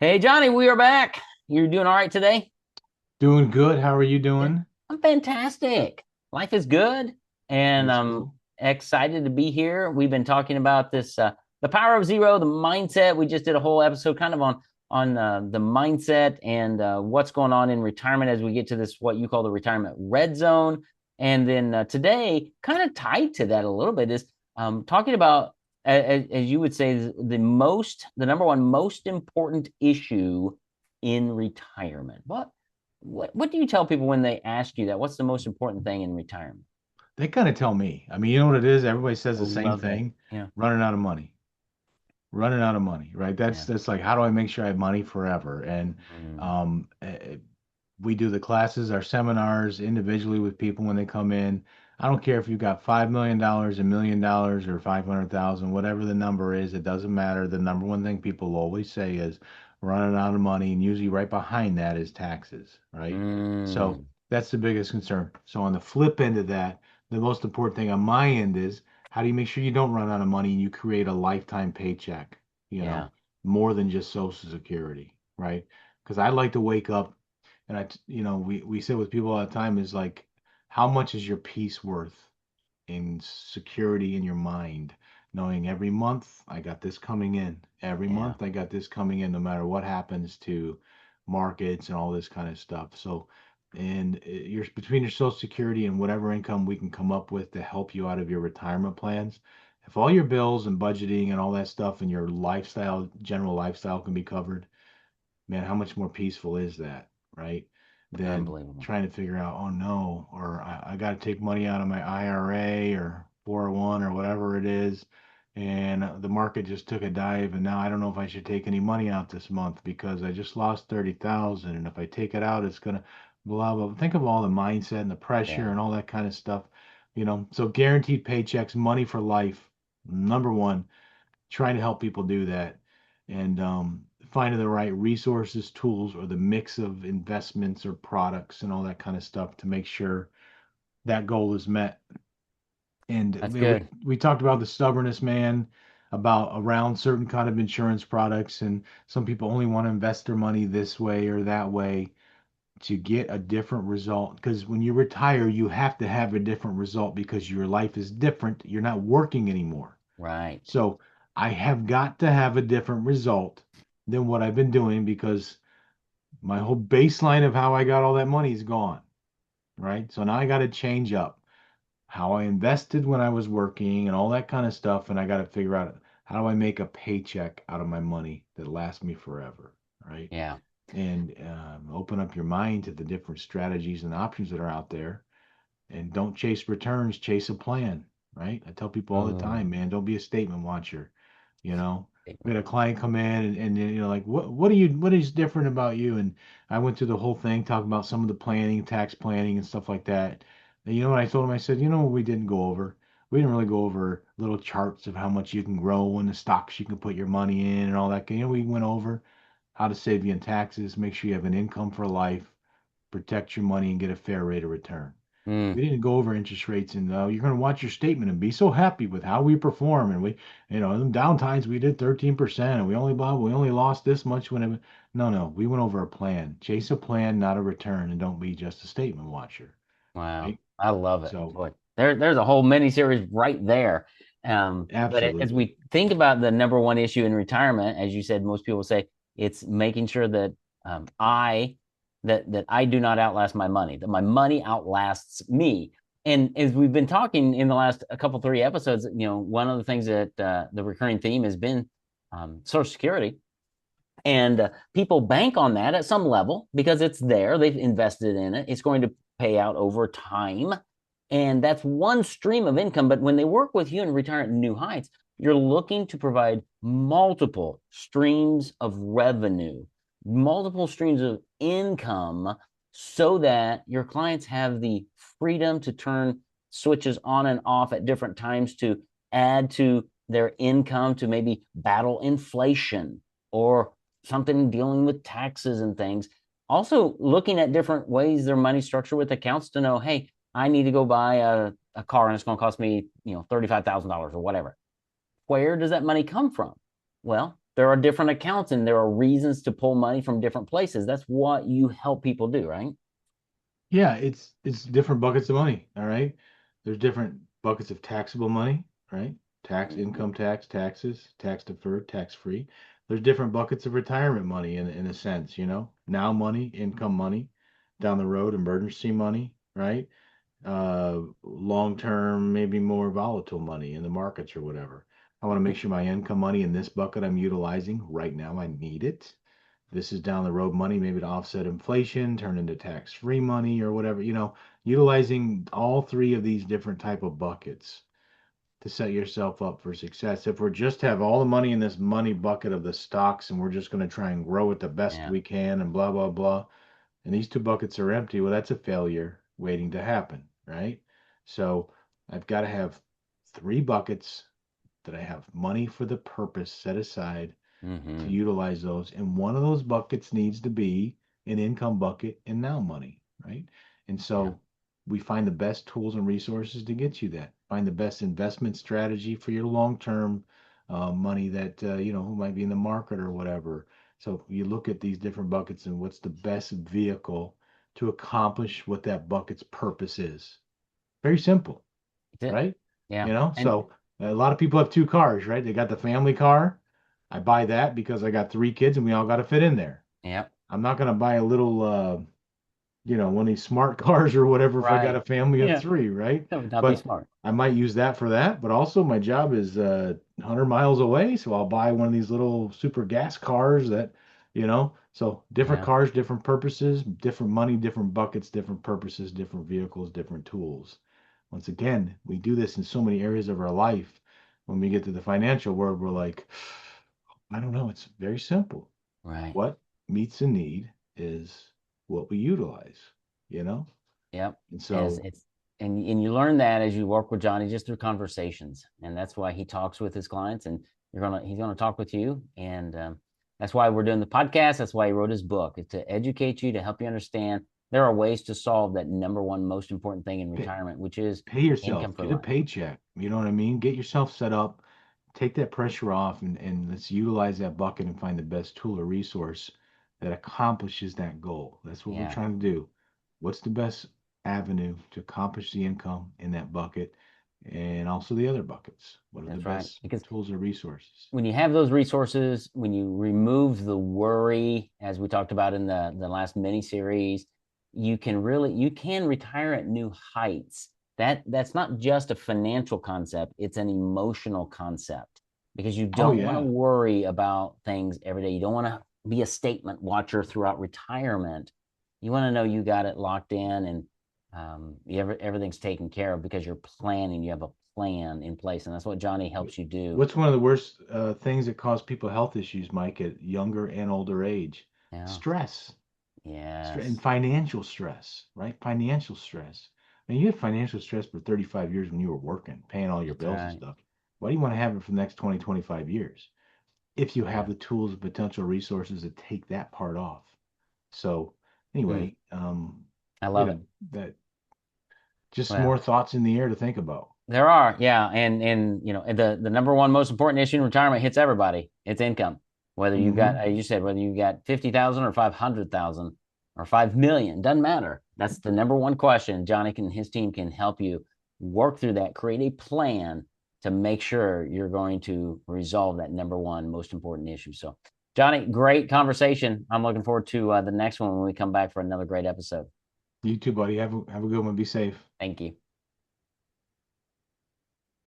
Hey, Johnny, we are back. You're doing all right today? Doing good. How are you Yeah, doing? I'm fantastic. Life is good, and That's I'm cool. excited to be here. We've been talking about this, the power of zero, the mindset. We just did a whole episode kind of on the mindset and what's going on in retirement as we get to this what you call the retirement red zone. And then today, kind of tied to that a little bit, is talking about as you would say the number one most important issue in retirement. What do you tell people when they ask you that? What's the most important thing in retirement? They kind of tell me. I mean, you know what it is? Everybody I says the same love it. thing. Yeah. Running out of money. Running out of money, right? That's Yeah. that's like, how do I make sure I have money forever? And Mm, um, we do the classes, our seminars individually with people when they come in. I don't care if you got $5 million, $1 million, or 500,000, whatever the number is, it doesn't matter. The number one thing people always say is running out of money, and usually right behind that is taxes, right? So mm, that's the biggest concern. So on the flip end of that, the most important thing on my end is how do you make sure you don't run out of money and you create a lifetime paycheck, you yeah. know, more than just Social Security, right? Because I like to wake up and we say with people all the time is like, how much is your peace worth in security in your mind, knowing every month I got this coming in, every Yeah. month I got this coming in, no matter what happens to markets and all this kind of stuff. So, and you're between your Social Security and whatever income we can come up with to help you out of your retirement plans. If all your bills and budgeting and all that stuff and your lifestyle, general lifestyle can be covered, man, how much more peaceful is that, right? Than Unbelievable. trying to figure out, oh no, or I got to take money out of my IRA or 401 or whatever it is, and the market just took a dive, and now I don't know if I should take any money out this month because I just lost 30,000, and if I take it out, it's gonna blah blah. Think of all the mindset and the pressure Yeah. and all that kind of stuff, So guaranteed paychecks, money for life, number one, trying to help people do that and finding the right resources, tools, or the mix of investments or products and all that kind of stuff to make sure that goal is met. And That's we good. we talked about the stubbornness, man, about around certain kind of insurance products, and some people only want to invest their money this way or that way to get a different result. Because when you retire, you have to have a different result because your life is different. You're not working anymore. Right. So I have got to have a different result than what I've been doing because my whole baseline of how I got all that money is gone, right? So now I got to change up how I invested when I was working and all that kind of stuff. And I got to figure out how do I make a paycheck out of my money that lasts me forever, right? Yeah. And open up your mind to the different strategies and options that are out there and don't chase returns, chase a plan, right? I tell people all the time, Mm. man, don't be a statement watcher. You know, we Statement. had a client come in and like, what is different about you? And I went through the whole thing, talking about some of the planning, tax planning and stuff like that. And you know what I told him? I said, you know what we didn't go over? We didn't really go over little charts of how much you can grow and the stocks you can put your money in and all that. We went over how to save you in taxes, make sure you have an income for life, protect your money, and get a fair rate of return. Mm. We didn't go over interest rates, and you're going to watch your statement and be so happy with how we perform. And in the downtimes we did 13%, and we only lost this much no, no, we went over a plan. Chase a plan, not a return, and don't be just a statement watcher, Wow. right? I love it. So Boy, there's a whole mini series right there. But as absolutely. we think about the number one issue in retirement, as you said, most people say it's making sure that I that I do not outlast my money, that my money outlasts me. And as we've been talking in the last a couple three episodes, one of the things that the recurring theme has been Social Security. And people bank on that at some level because it's there. They've invested in it. It's going to pay out over time. And that's one stream of income. But when they work with you and retire at new heights, you're looking to provide multiple streams of revenue, multiple streams of income so that your clients have the freedom to turn switches on and off at different times to add to their income to maybe battle inflation or something dealing with taxes and things. Also, looking at different ways their money structured with accounts to know, hey, I need to go buy a car and it's going to cost me, $35,000 or whatever. Where does that money come from? Well, there are different accounts and there are reasons to pull money from different places. That's what you help people do, right? Yeah, it's different buckets of money, all right? There's different buckets of taxable money, right? Tax, Mm-hmm. income tax, taxes, tax deferred, tax free. There's different buckets of retirement money in a sense, you know? Now money, income money, down the road, emergency money, right? Long term, maybe more volatile money in the markets or whatever. I want to make sure my income money in this bucket I'm utilizing right now, I need it. This is down the road money, maybe to offset inflation, turn into tax-free money or whatever, utilizing all three of these different type of buckets to set yourself up for success. If we're just have all the money in this money bucket of the stocks and we're just going to try and grow it the best Yeah. we can and blah, blah, blah, and these two buckets are empty, well, that's a failure waiting to happen, right? So I've got to have three buckets that I have money for the purpose set aside to Mm-hmm. utilize those. And one of those buckets needs to be an income bucket and now money, right? And Yeah. so we find the best tools and resources to get you that. Find the best investment strategy for your long-term money that who might be in the market or whatever. So you look at these different buckets and what's the best vehicle to accomplish what that bucket's purpose is. Very simple, That's it. right? Yeah. And So a lot of people have two cars, right? They got the family car. I buy that because I got three kids and we all got to fit in there. yeah. I'm not going to buy a little, one of these smart cars or whatever if I got Right. a family of Yeah. three, right? That would not be But smart. I might use that for that. But also, my job is 100 miles away, so I'll buy one of these little super gas cars So different Yeah. cars, different purposes, different money, different buckets, different purposes, different vehicles, different tools. Once again, we do this in so many areas of our life. When we get to the financial world, we're like, I don't know. It's very simple. Right. What meets a need is what we utilize, you know? Yep. And As so, it's and you learn that as you work with Johnny just through conversations, and that's why he talks with his clients, and he's gonna talk with you, and that's why we're doing the podcast. That's why he wrote his book. It's to educate you, to help you understand there are ways to solve that number one most important thing in pay, retirement, which is pay income yourself, for get a life. paycheck. You know what I mean? Get yourself set up, take that pressure off, and let's utilize that bucket and find the best tool or resource that accomplishes that goal. That's what we're Yeah, trying to do. What's the best avenue to accomplish the income in that bucket and also the other buckets? What are the that's right. best Because tools or resources? when you have those resources, when you remove the worry, as we talked about in the last mini series, you can retire at new heights. That's not just a financial concept, it's an emotional concept because you Oh, don't want to yeah. worry about things every day. You don't want to be a statement watcher throughout retirement. You want to know you got it locked in and everything's taken care of because you're planning. You have a plan in place, and that's what Johnny helps you do. What's one of the worst things that cause people health issues, Mike, at younger and older age? Yeah. Stress. And Yes. financial stress, right? Financial stress. I mean, you had financial stress for 35 years when you were working, paying all your That's bills and right. stuff. Why do you want to have it for the next 20, 25 years? If you have Yeah. the tools and potential resources to take that part off. So Mm, anyway, I love it. that just more Well, thoughts in the air to think about. there are, yeah, and the number one most important issue in retirement hits everybody. It's income. Whether you've got, Hmm. you said, whether you've got 50,000 or 500,000 or 5 million, doesn't matter. That's the number one question. Johnny and his team can help you work through that, create a plan to make sure you're going to resolve that number one most important issue. So, Johnny, great conversation. I'm looking forward to the next one when we come back for another great episode. You too, buddy. Have a good one. Be safe. Thank you.